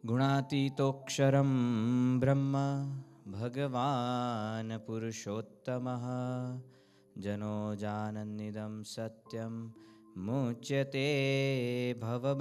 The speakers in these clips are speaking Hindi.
गुणातीतोऽक्षरं ब्रह्म भगवान् पुरुषोत्तमः जनो जानन्निदं सत्यं मुच्यते भवबन्धनात्।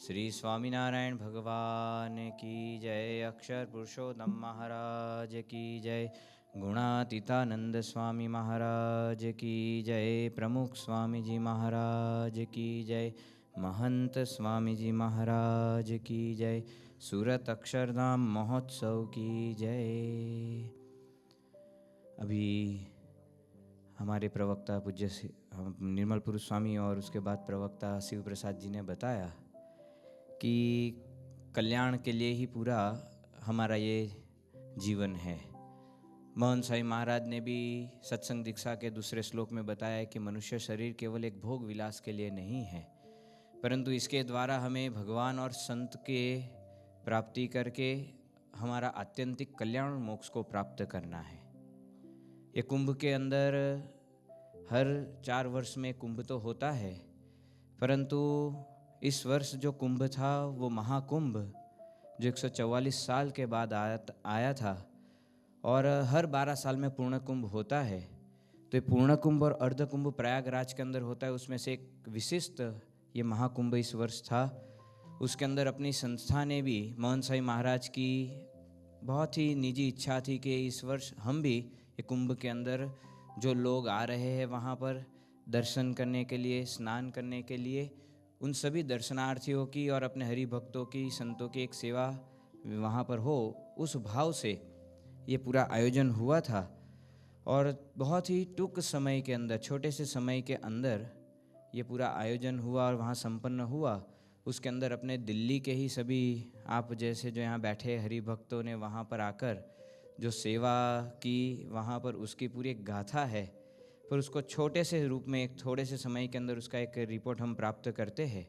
श्री स्वामीनारायण भगवान की जय। अक्षर पुरुषोत्तम महाराज की जय। गुणातीतानंद स्वामी महाराज की जय। प्रमुख स्वामी जी महाराज की जय। महंत स्वामी जी महाराज की जय। सूरत अक्षरधाम महोत्सव की जय। अभी हमारे प्रवक्ता पूज्य निर्मल पुरुष स्वामी और उसके बाद प्रवक्ता शिव प्रसाद जी ने बताया कि कल्याण के लिए ही पूरा हमारा ये जीवन है। मोहन साई महाराज ने भी सत्संग दीक्षा के दूसरे श्लोक में बताया कि मनुष्य शरीर केवल एक भोग विलास के लिए नहीं है, परंतु इसके द्वारा हमें भगवान और संत के प्राप्ति करके हमारा आत्यंतिक कल्याण मोक्ष को प्राप्त करना है। ये कुंभ के अंदर हर 4 वर्ष में कुंभ तो होता है, परंतु इस वर्ष जो कुंभ था वो महाकुंभ जो 144 साल के बाद आया था और हर 12 साल में पूर्ण कुंभ होता है। तो ये पूर्ण कुंभ और अर्ध कुंभ प्रयागराज के अंदर होता है, उसमें से एक विशिष्ट ये महाकुंभ इस वर्ष था। उसके अंदर अपनी संस्था ने भी मोहन साई महाराज की बहुत ही निजी इच्छा थी कि इस वर्ष हम भी ये कुंभ के अंदर जो लोग आ रहे हैं वहाँ पर दर्शन करने के लिए, स्नान करने के लिए, उन सभी दर्शनार्थियों की और अपने हरि भक्तों की, संतों की एक सेवा वहाँ पर हो, उस भाव से ये पूरा आयोजन हुआ था। और बहुत ही टूक समय के अंदर, छोटे से समय के अंदर ये पूरा आयोजन हुआ और वहाँ संपन्न हुआ। उसके अंदर अपने दिल्ली के ही सभी आप जैसे जो यहाँ बैठे हरि भक्तों ने वहाँ पर आकर जो सेवा की, वहाँ पर उसकी पूरी एक गाथा है, पर उसको छोटे से रूप में एक थोड़े से समय के अंदर उसका एक रिपोर्ट हम प्राप्त करते हैं।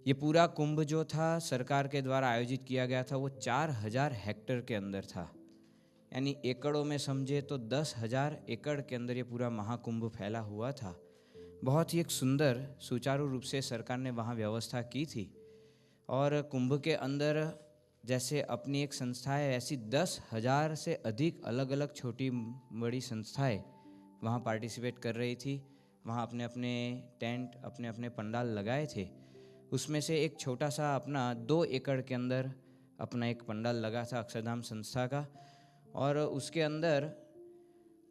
ये पूरा कुंभ जो था सरकार के द्वारा आयोजित किया गया था, वो 4000 हेक्टेयर के अंदर था, यानी एकड़ों में समझे तो 10,000 एकड़ के अंदर ये पूरा महाकुंभ फैला हुआ था। बहुत ही एक सुंदर सुचारू रूप से सरकार ने वहाँ व्यवस्था की थी। और कुंभ के अंदर जैसे अपनी एक संस्था है, ऐसी 10,000 से अधिक अलग अलग छोटी बड़ी संस्थाएं वहाँ पार्टिसिपेट कर रही थी। वहाँ अपने अपने टेंट, अपने अपने पंडाल लगाए थे। उसमें से एक छोटा सा अपना 2 एकड़ के अंदर अपना एक पंडाल लगा था अक्षरधाम संस्था का, और उसके अंदर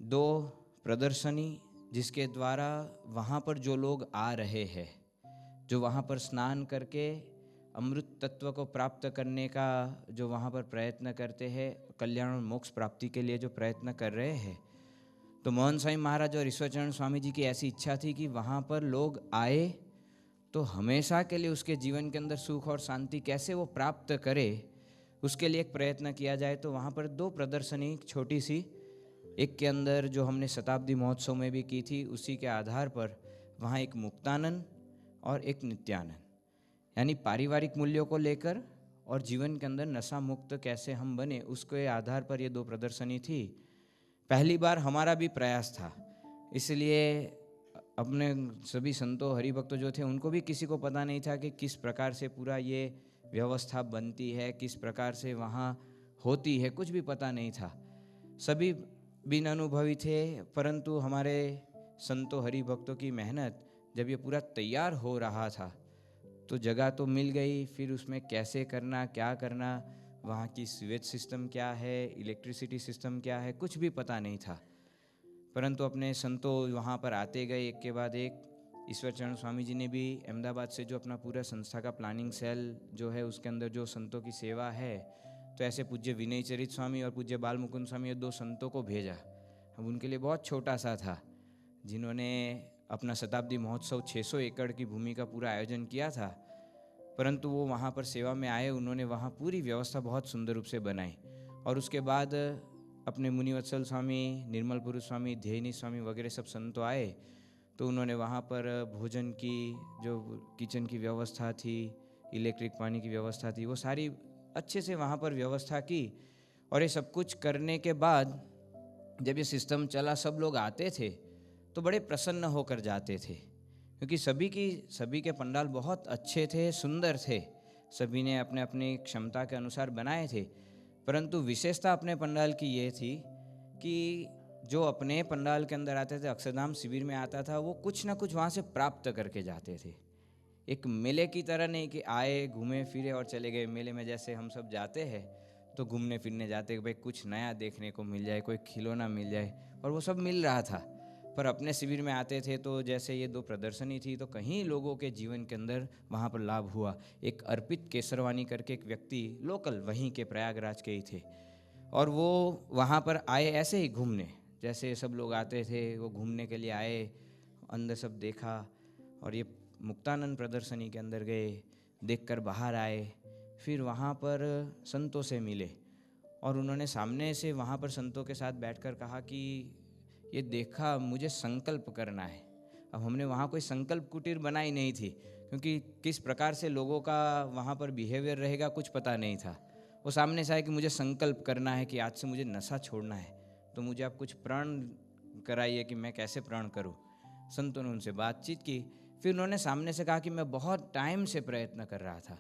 2 प्रदर्शनी, जिसके द्वारा वहाँ पर जो लोग आ रहे हैं, जो वहाँ पर स्नान करके अमृत तत्व को प्राप्त करने का जो वहाँ पर प्रयत्न करते हैं, कल्याण और मोक्ष प्राप्ति के लिए जो प्रयत्न कर रहे हैं, तो मोहन साई महाराज और ईश्वरचरण स्वामी जी की ऐसी इच्छा थी कि वहाँ पर लोग आए तो हमेशा के लिए उसके जीवन के अंदर सुख और शांति कैसे वो प्राप्त करे, उसके लिए एक प्रयत्न किया जाए। तो वहाँ पर 2 प्रदर्शनी छोटी सी, एक के अंदर जो हमने शताब्दी महोत्सव में भी की थी, उसी के आधार पर वहाँ एक मुक्तानंद और एक नित्यानंद, यानी पारिवारिक मूल्यों को लेकर और जीवन के अंदर नशा मुक्त कैसे हम बने, उसके आधार पर ये 2 प्रदर्शनी थी। पहली बार हमारा भी प्रयास था, इसलिए अपने सभी संतों हरि भक्तों जो थे उनको भी किसी को पता नहीं था कि किस प्रकार से पूरा ये व्यवस्था बनती है, किस प्रकार से वहाँ होती है, कुछ भी पता नहीं था। सभी बिन अनुभवी थे, परंतु हमारे संतों हरि भक्तों की मेहनत, जब ये पूरा तैयार हो रहा था तो जगह तो मिल गई, फिर उसमें कैसे करना, क्या करना, वहाँ की सीवेज सिस्टम क्या है, इलेक्ट्रिसिटी सिस्टम क्या है, कुछ भी पता नहीं था। परंतु अपने संतों वहाँ पर आते गए एक के बाद एक। ईश्वरचरण स्वामी जी ने भी अहमदाबाद से जो अपना पूरा संस्था का प्लानिंग सेल जो है, उसके अंदर जो संतों की सेवा है, तो ऐसे पूज्य विनय चरित स्वामी और पूज्य बाल मुकुंद स्वामी, 2 संतों को भेजा। अब उनके लिए बहुत छोटा सा था, जिन्होंने अपना शताब्दी महोत्सव 600 एकड़ की भूमि का पूरा आयोजन किया था, परंतु वो वहाँ पर सेवा में आए, उन्होंने वहाँ पूरी व्यवस्था बहुत सुंदर रूप से बनाई। और उसके बाद अपने मुनिवत्सल स्वामी, निर्मल पुरुष स्वामी, ध्ययनी स्वामी वगैरह सब संत आए, तो उन्होंने वहाँ पर भोजन की जो किचन की व्यवस्था थी, इलेक्ट्रिक पानी की व्यवस्था थी, वो सारी अच्छे से वहाँ पर व्यवस्था की। और ये सब कुछ करने के बाद जब ये सिस्टम चला, सब लोग आते थे तो बड़े प्रसन्न होकर जाते थे, क्योंकि सभी के पंडाल बहुत अच्छे थे, सुंदर थे, सभी ने अपने अपनी क्षमता के अनुसार बनाए थे, परंतु विशेषता अपने पंडाल की ये थी कि जो अपने पंडाल के अंदर आते थे, अक्षरधाम शिविर में आता था, वो कुछ ना कुछ वहाँ से प्राप्त करके जाते थे। एक मेले की तरह नहीं कि आए, घूमे फिरे और चले गए। मेले में जैसे हम सब जाते हैं तो घूमने फिरने जाते हैं, भाई कुछ नया देखने को मिल जाए, कोई खिलौना मिल जाए, और वो सब मिल रहा था। पर अपने शिविर में आते थे तो जैसे ये 2 प्रदर्शनी थी, तो कहीं लोगों के जीवन के अंदर वहाँ पर लाभ हुआ। एक अर्पित केसरवानी करके एक व्यक्ति लोकल वहीं के प्रयागराज के ही थे, और वो वहाँ पर आए ऐसे ही घूमने, जैसे सब लोग आते थे वो घूमने के लिए आए, अंदर सब देखा, और ये मुक्तानंद प्रदर्शनी के अंदर गए, देखकर बाहर आए। फिर वहाँ पर संतों से मिले और उन्होंने सामने से वहाँ पर संतों के साथ बैठकर कहा कि ये देखा, मुझे संकल्प करना है। अब हमने वहाँ कोई संकल्प कुटीर बनाई नहीं थी, क्योंकि किस प्रकार से लोगों का वहाँ पर बिहेवियर रहेगा कुछ पता नहीं था। वो सामने से आया कि मुझे संकल्प करना है कि आज से मुझे नशा छोड़ना है, तो मुझे आप कुछ प्रण कराइए कि मैं कैसे प्रण करूं। संतों ने उनसे बातचीत की। फिर उन्होंने सामने से कहा कि मैं बहुत टाइम से प्रयत्न कर रहा था,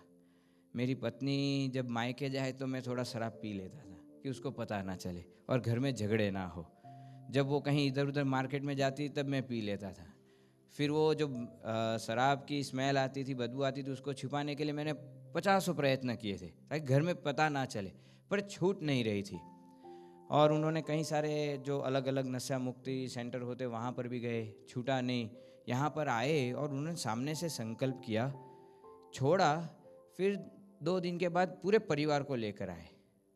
मेरी पत्नी जब मायके जाए तो मैं थोड़ा शराब पी लेता था कि उसको पता ना चले और घर में झगड़े ना हो। जब वो कहीं इधर उधर मार्केट में जाती तब मैं पी लेता था। फिर वो जो शराब की स्मेल आती थी, बदबू आती थी, उसको छुपाने के लिए मैंने 50 प्रयत्न किए थे ताकि घर में पता ना चले, पर छूट नहीं रही थी। और उन्होंने कई सारे जो अलग अलग नशा मुक्ति सेंटर होते वहाँ पर भी गए, छूटा नहीं। यहाँ पर आए और उन्होंने सामने से संकल्प किया, छोड़ा। फिर 2 दिन के बाद पूरे परिवार को लेकर आए,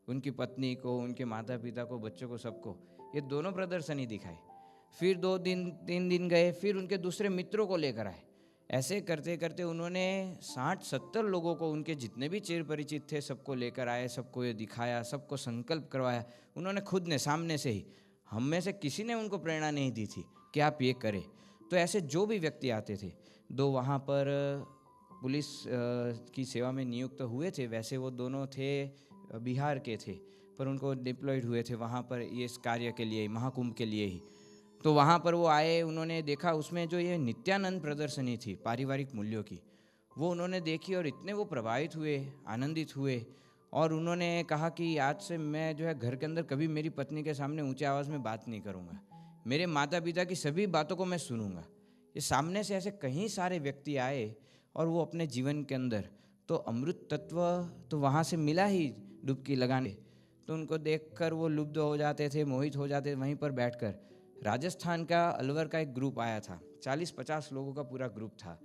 उनकी पत्नी को, उनके माता पिता को, बच्चों को, सबको ये दोनों प्रदर्शनी दिखाए। फिर 2 दिन 3 दिन गए, फिर उनके दूसरे मित्रों को लेकर आए। ऐसे करते करते उन्होंने 60-70 लोगों को, उनके जितने भी चिर परिचित थे, सबको लेकर आए, सबको ये दिखाया, सबको संकल्प करवाया। उन्होंने खुद ने सामने से ही, हम में से किसी ने उनको प्रेरणा नहीं दी थी कि आप ये करें। तो ऐसे जो भी व्यक्ति आते थे, 2 वहाँ पर पुलिस की सेवा में नियुक्त हुए थे, वैसे वो दोनों थे बिहार के थे, पर उनको डिप्लॉयड हुए थे वहाँ पर ये इस कार्य के लिए, महाकुंभ के लिए ही। तो वहाँ पर वो आए, उन्होंने देखा उसमें जो ये नित्यानंद प्रदर्शनी थी पारिवारिक मूल्यों की, वो उन्होंने देखी और इतने वो प्रभावित हुए, आनंदित हुए, और उन्होंने कहा कि आज से मैं जो है घर के अंदर कभी मेरी पत्नी के सामने ऊंची आवाज़ में बात नहीं करूँगा, मेरे माता पिता की सभी बातों को मैं सुनूंगा। ये सामने से ऐसे कई सारे व्यक्ति आए और वो अपने जीवन के अंदर तो अमृत तत्व तो वहाँ से मिला ही डुबकी लगाने, तो उनको देखकर वो लुब्ध हो जाते थे, मोहित हो जाते थे। वहीं पर बैठकर राजस्थान का अलवर का एक ग्रुप आया था, 40-50 लोगों का पूरा ग्रुप था,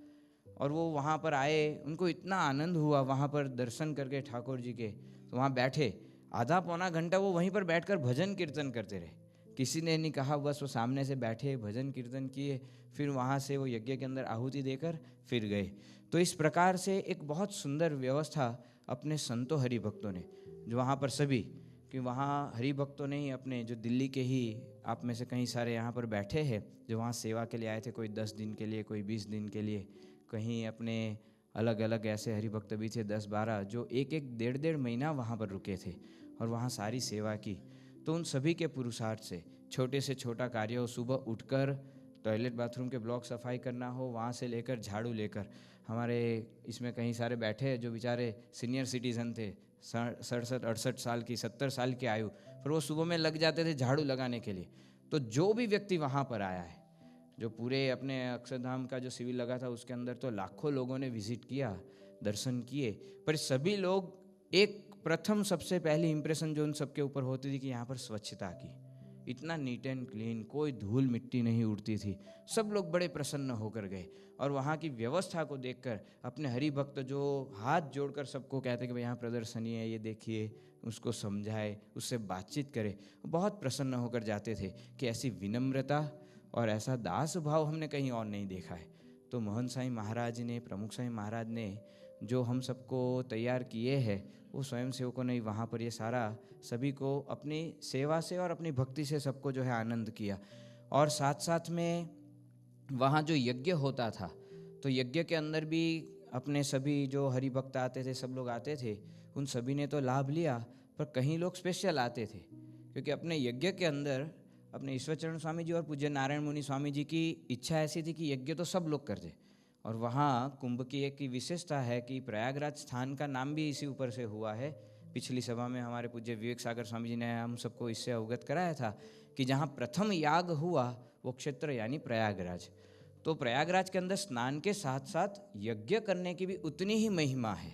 और वो वहाँ पर आए, उनको इतना आनंद हुआ वहाँ पर दर्शन करके ठाकुर जी के। तो वहाँ बैठे आधा पौना घंटा वो वहीं पर बैठकर भजन कीर्तन करते रहे, किसी ने नहीं कहा, बस वो सामने से बैठे भजन कीर्तन किए। फिर वहाँ से वो यज्ञ के अंदर आहुति देकर फिर गए। तो इस प्रकार से एक बहुत सुंदर व्यवस्था अपने संतों हरि भक्तों ने, जो वहाँ पर सभी, कि वहाँ हरि भक्तों ने ही, अपने जो दिल्ली के ही आप में से कई सारे यहाँ पर बैठे हैं जो वहाँ सेवा के लिए आए थे, कोई 10 दिन के लिए, कोई 20 दिन के लिए, कहीं अपने अलग अलग ऐसे हरिभक्त भी थे 10-12 जो 1-1 डेढ़ महीना वहाँ पर रुके थे और वहाँ सारी सेवा की। तो उन सभी के पुरुषार्थ से छोटे से छोटा कार्य हो, सुबह उठकर टॉयलेट बाथरूम के ब्लॉक सफाई करना हो, वहाँ से लेकर झाड़ू लेकर, हमारे इसमें कहीं सारे बैठे जो बेचारे सीनियर सिटीज़न थे, 67-68 साल की, 70 साल की आयु, पर वो सुबह में लग जाते थे झाड़ू लगाने के लिए। तो जो भी व्यक्ति वहाँ पर आया है, जो पूरे अपने अक्षरधाम का जो शिविर लगा था उसके अंदर तो लाखों लोगों ने विजिट किया, दर्शन किए, पर सभी लोग एक प्रथम सबसे पहली इंप्रेशन जो उन सबके ऊपर होती थी कि यहाँ पर स्वच्छता की, इतना नीट एंड क्लीन, कोई धूल मिट्टी नहीं उड़ती थी। सब लोग बड़े प्रसन्न होकर गए और वहाँ की व्यवस्था को देखकर अपने हरि भक्त जो हाथ जोड़कर सबको कहते कि भाई यहाँ प्रदर्शनी है, ये देखिए, उसको समझाए, उससे बातचीत करे, बहुत प्रसन्न होकर जाते थे कि ऐसी विनम्रता और ऐसा दास भाव हमने कहीं और नहीं देखा है। तो मोहन साईं महाराज ने, प्रमुख साईं महाराज ने जो हम सबको तैयार किए हैं, वो स्वयं सेवकों ने वहाँ पर ये सारा सभी को अपनी सेवा से और अपनी भक्ति से सबको जो है आनंद किया। और साथ साथ में वहाँ जो यज्ञ होता था, तो यज्ञ के अंदर भी अपने सभी जो हरि भक्त आते थे, सब लोग आते थे, उन सभी ने तो लाभ लिया, पर कहीं लोग स्पेशल आते थे, क्योंकि अपने यज्ञ के अंदर अपने ईश्वरचरण स्वामी जी और पूज्य नारायण मुनि स्वामी जी की इच्छा ऐसी थी कि यज्ञ तो सब लोग करते और वहाँ कुंभ की एक विशेषता है कि प्रयागराज स्थान का नाम भी इसी ऊपर से हुआ है। पिछली सभा में हमारे पूज्य विवेक सागर स्वामी जी ने हम सबको इससे अवगत कराया था कि जहाँ प्रथम याग हुआ वो क्षेत्र यानी प्रयागराज। तो प्रयागराज के अंदर स्नान के साथ साथ यज्ञ करने की भी उतनी ही महिमा है।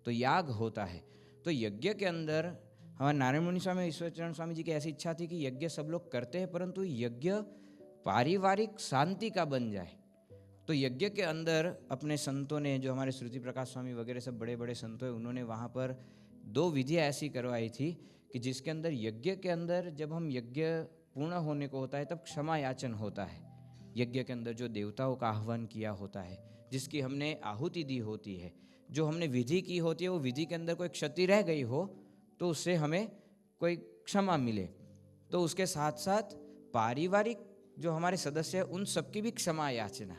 तो याग होता है, तो यज्ञ के अंदर हमारे नारायण मुनि स्वामी ईश्वरचरण स्वामी जी की ऐसी इच्छा थी कि यज्ञ सब लोग करते हैं, परंतु यज्ञ पारिवारिक शांति का बन जाए। तो यज्ञ के अंदर अपने संतों ने, जो हमारे श्रुति प्रकाश स्वामी वगैरह सब बड़े बड़े संतों हैं, उन्होंने वहाँ पर 2 विधियाँ ऐसी करवाई थी कि जिसके अंदर यज्ञ के अंदर जब हम यज्ञ पूर्ण होने को होता है तब क्षमा याचन होता है। यज्ञ के अंदर जो देवताओं का आह्वान किया होता है, जिसकी हमने आहुति दी होती है, जो हमने विधि की होती है, वो विधि के अंदर कोई क्षति रह गई हो तो उससे हमें कोई क्षमा मिले। तो उसके साथ साथ पारिवारिक जो हमारे सदस्य हैं उन सबकी भी क्षमा याचना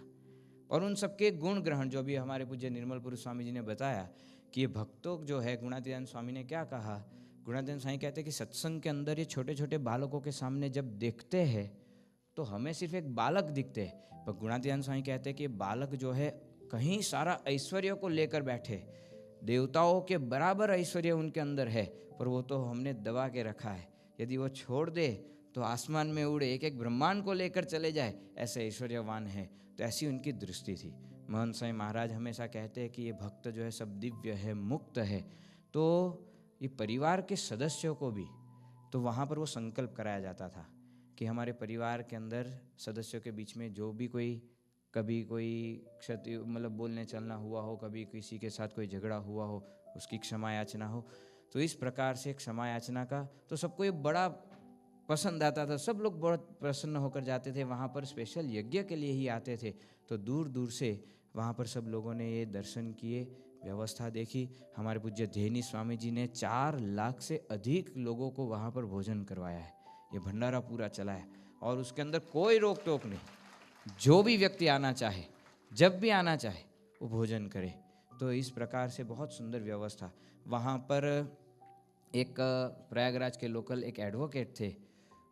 और उन सबके गुण ग्रहण, जो भी हमारे पूज्य निर्मल पुरुष स्वामी जी ने बताया कि ये भक्तों जो है, गुणातीतानंद स्वामी ने क्या कहा, गुणातीतानंद स्वामी कहते हैं कि सत्संग के अंदर ये छोटे छोटे बालकों के सामने जब देखते हैं तो हमें सिर्फ एक बालक दिखते हैं, पर गुणातीतानंद स्वामी कहते हैं कि बालक जो है कहीं सारा ऐश्वर्य को लेकर बैठे, देवताओं के बराबर ऐश्वर्य उनके अंदर है, पर वो तो हमने दबा के रखा है। यदि वो छोड़ दे तो आसमान में उड़े, एक एक ब्रह्मांड को लेकर चले जाए, ऐसे ऐश्वर्यवान है। तो ऐसी उनकी दृष्टि थी। महंत साईं महाराज हमेशा कहते हैं कि ये भक्त जो है सब दिव्य है, मुक्त है। तो ये परिवार के सदस्यों को भी तो वहाँ पर वो संकल्प कराया जाता था कि हमारे परिवार के अंदर सदस्यों के बीच में जो भी कभी कोई क्षति, मतलब बोलने चलना हुआ हो, कभी किसी के साथ कोई झगड़ा हुआ हो, उसकी क्षमा याचना हो। तो इस प्रकार से क्षमा याचना का तो सबको ये बड़ा पसंद आता था। सब लोग बहुत प्रसन्न होकर जाते थे वहाँ पर, स्पेशल यज्ञ के लिए ही आते थे। तो दूर दूर से वहाँ पर सब लोगों ने ये दर्शन किए, व्यवस्था देखी। हमारे पूज्य धेनी स्वामी जी ने 4 लाख से अधिक लोगों को वहाँ पर भोजन करवाया है। ये भंडारा पूरा चला है और उसके अंदर कोई रोक टोक नहीं, जो भी व्यक्ति आना चाहे, जब भी आना चाहे वो भोजन करे। तो इस प्रकार से बहुत सुंदर व्यवस्था। वहाँ पर एक प्रयागराज के लोकल एक एडवोकेट थे,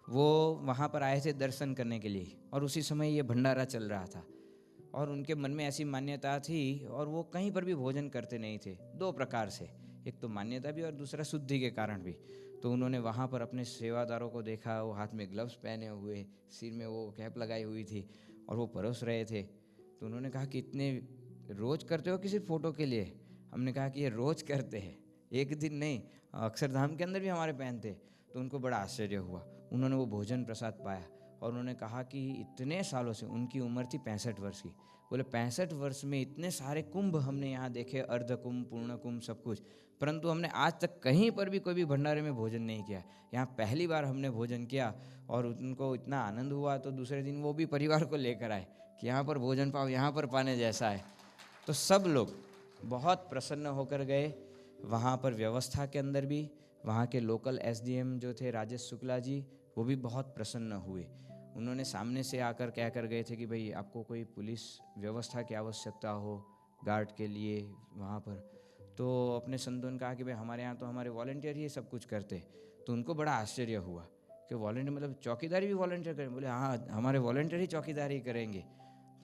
वो वहाँ पर आए थे दर्शन करने के लिए और उसी समय ये भंडारा चल रहा था और उनके मन में ऐसी मान्यता थी और वो कहीं पर भी भोजन करते नहीं थे, 2 प्रकार से, एक तो मान्यता भी और दूसरा शुद्धि के कारण भी। तो उन्होंने वहाँ पर अपने सेवादारों को देखा, वो हाथ में ग्लव्स पहने हुए, सिर में वो कैप लगाई हुई थी और वो परोस रहे थे। तो उन्होंने कहा कि इतने रोज़ करते हो किसी फ़ोटो के लिए? हमने कहा कि ये रोज़ करते हैं, एक दिन नहीं, अक्षरधाम के अंदर भी हमारे पहनते। तो उनको बड़ा आश्चर्य हुआ। उन्होंने वो भोजन प्रसाद पाया और उन्होंने कहा कि इतने सालों से, उनकी उम्र थी 65 वर्ष की, बोले 65 वर्ष में इतने सारे कुंभ हमने यहाँ देखे, अर्ध कुंभ, पूर्ण कुंभ, सब कुछ, परंतु हमने आज तक कहीं पर भी कोई भी भंडारे में भोजन नहीं किया। यहाँ पहली बार हमने भोजन किया और उनको इतना आनंद हुआ। तो दूसरे दिन वो भी परिवार को लेकर आए कि यहाँ पर भोजन पाओ, यहाँ पर पाने जैसा है। तो सब लोग बहुत प्रसन्न होकर गए। वहाँ पर व्यवस्था के अंदर भी वहाँ के लोकल एसडीएम जो थे राजेश शुक्ला जी, वो भी बहुत प्रसन्न हुए। उन्होंने सामने से आकर कह कर गए थे कि भाई आपको कोई पुलिस व्यवस्था की आवश्यकता हो गार्ड के लिए वहाँ पर, तो अपने संतों ने कहा कि भाई हमारे यहाँ तो हमारे वॉलंटियर ही सब कुछ करते। तो उनको बड़ा आश्चर्य हुआ कि वॉलंटियर मतलब चौकीदारी भी वॉलंटियर करें? बोले हाँ, हमारे वॉलंटियर ही चौकीदारी करेंगे।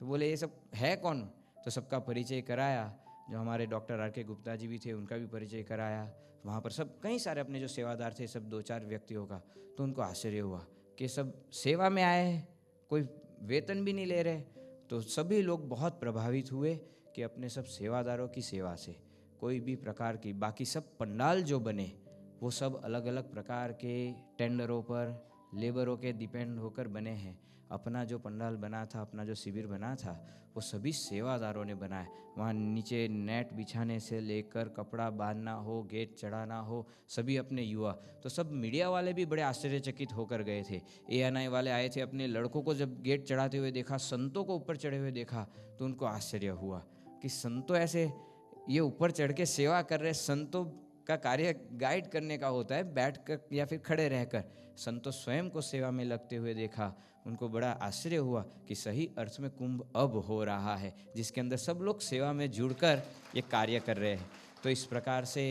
तो बोले ये सब है कौन? तो सबका परिचय कराया। जो हमारे डॉक्टर आर के गुप्ता जी भी थे उनका भी परिचय कराया। वहाँ पर सब कई सारे अपने जो सेवादार थे, सब 2-4 व्यक्तियों का। तो उनको आश्चर्य हुआ कि सब सेवा में आए हैं, कोई वेतन भी नहीं ले रहे। तो सभी लोग बहुत प्रभावित हुए कि अपने सब सेवादारों की सेवा से कोई भी प्रकार की, बाकी सब पंडाल जो बने वो सब अलग अलग प्रकार के टेंडरों पर, लेबरों के डिपेंड होकर बने हैं। अपना जो पंडाल बना था, अपना जो शिविर बना था, वो सभी सेवादारों ने बनाया। वहाँ नीचे नेट बिछाने से लेकर कपड़ा बांधना हो, गेट चढ़ाना हो, सभी अपने युवा। तो सब मीडिया वाले भी बड़े आश्चर्यचकित होकर गए थे। ANI वाले आए थे, अपने लड़कों को जब गेट चढ़ाते हुए देखा, संतों को ऊपर चढ़े हुए देखा, तो उनको आश्चर्य हुआ कि संतों ऐसे ये ऊपर चढ़ के सेवा कर रहे। संतों का कार्य गाइड करने का होता है, बैठ कर या फिर खड़े रहकर। संतों स्वयं को सेवा में लगते हुए देखा। उनको बड़ा आश्चर्य हुआ कि सही अर्थ में कुंभ अब हो रहा है, जिसके अंदर सब लोग सेवा में जुड़कर ये कार्य कर रहे हैं। तो इस प्रकार से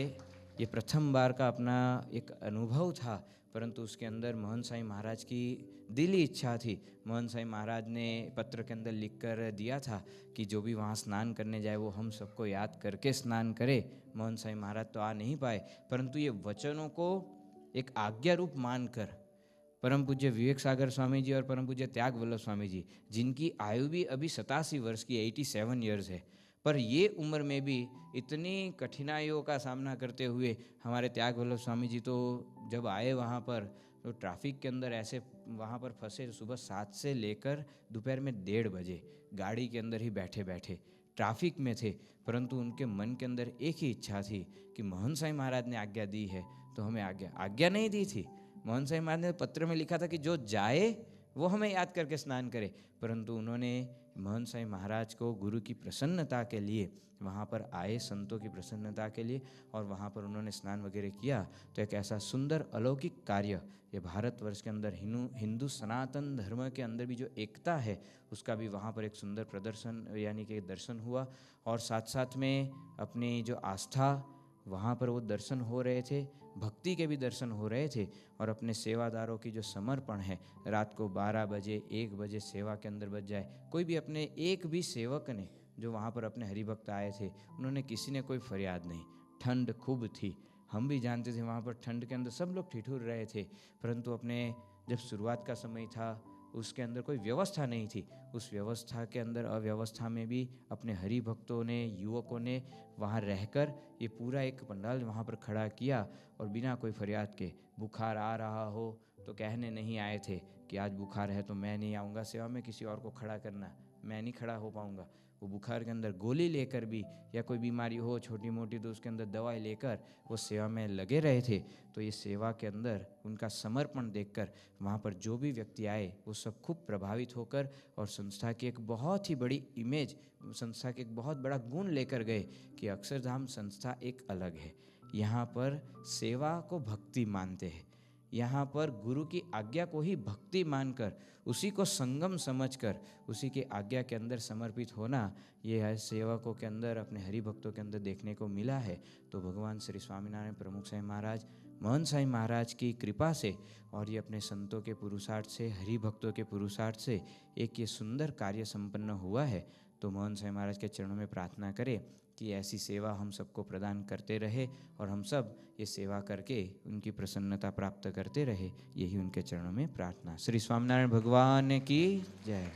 ये प्रथम बार का अपना एक अनुभव था, परंतु उसके अंदर महंत साईं महाराज की दिली इच्छा थी। मोहन साई महाराज ने पत्र के अंदर लिख कर दिया था कि जो भी वहाँ स्नान करने जाए वो हम सबको याद करके स्नान करे। मोहन साई महाराज तो आ नहीं पाए, परंतु ये वचनों को एक आज्ञा रूप मानकर परम पूज्य विवेक सागर स्वामी जी और परम पूज्य त्याग वल्लभ स्वामी जी, जिनकी आयु भी अभी 87 वर्ष की 87 ईयर्स है, पर ये उम्र में भी इतनी कठिनाइयों का सामना करते हुए हमारे त्याग वल्लभ स्वामी जी तो जब आए वहाँ पर तो ट्रैफिक के अंदर ऐसे वहाँ पर फंसे, सुबह 7 से लेकर दोपहर में 1:30 बजे गाड़ी के अंदर ही बैठे बैठे ट्रैफिक में थे, परंतु उनके मन के अंदर एक ही इच्छा थी कि मोहन साई महाराज ने आज्ञा दी है तो हमें आज्ञा नहीं दी थी। मोहन साई महाराज ने पत्र में लिखा था कि जो जाए वो हमें याद करके स्नान करे, परंतु उन्होंने मोहन साई महाराज को गुरु की प्रसन्नता के लिए वहाँ पर आए, संतों की प्रसन्नता के लिए, और वहाँ पर उन्होंने स्नान वगैरह किया। तो एक ऐसा सुंदर अलौकिक कार्य ये भारतवर्ष के अंदर हिंदू सनातन धर्म के अंदर भी जो एकता है उसका भी वहाँ पर एक सुंदर प्रदर्शन यानी कि दर्शन हुआ। और साथ साथ में अपनी जो आस्था वहाँ पर वो दर्शन हो रहे थे, भक्ति के भी दर्शन हो रहे थे, और अपने सेवादारों की जो समर्पण है, रात को 12 बजे 1 बजे सेवा के अंदर बच जाए, कोई भी अपने एक भी सेवक ने जो वहाँ पर अपने हरिभक्त आए थे उन्होंने किसी ने कोई फरियाद नहीं। ठंड खूब थी, हम भी जानते थे वहाँ पर ठंड के अंदर सब लोग ठिठुर रहे थे, परंतु अपने जब शुरुआत का समय था उसके अंदर कोई व्यवस्था नहीं थी, उस व्यवस्था के अंदर अव्यवस्था में भी अपने हरि भक्तों ने, युवकों ने वहाँ रहकर ये पूरा एक पंडाल वहाँ पर खड़ा किया, और बिना कोई फरियाद के बुखार आ रहा हो तो कहने नहीं आए थे कि आज बुखार है तो मैं नहीं आऊँगा सेवा में, किसी और को खड़ा करना, मैं नहीं खड़ा हो पाऊँगा। वो बुखार के अंदर गोली लेकर भी या कोई बीमारी हो छोटी मोटी तो उसके अंदर दवाई लेकर वो सेवा में लगे रहे थे। तो ये सेवा के अंदर उनका समर्पण देखकर वहाँ पर जो भी व्यक्ति आए वो सब खूब प्रभावित होकर और संस्था की एक बहुत ही बड़ी इमेज, संस्था के एक बहुत बड़ा गुण लेकर गए कि अक्षरधाम संस्था एक अलग है। यहाँ पर सेवा को भक्ति मानते हैं, यहाँ पर गुरु की आज्ञा को ही भक्ति मानकर उसी को संगम समझकर उसी की आज्ञा के अंदर समर्पित होना, ये है सेवकों के अंदर, अपने हरि भक्तों के अंदर देखने को मिला है। तो भगवान श्री स्वामीनारायण प्रमुख साई महाराज, मोहन साई महाराज की कृपा से और ये अपने संतों के पुरुषार्थ से, हरि भक्तों के पुरुषार्थ से एक ये सुंदर कार्य संपन्न हुआ है। तो मोहन साई महाराज के चरणों में प्रार्थना करें कि ऐसी सेवा हम सबको प्रदान करते रहे और हम सब ये सेवा करके उनकी प्रसन्नता प्राप्त करते रहे, यही उनके चरणों में प्रार्थना। श्री स्वामीनारायण भगवान की जय।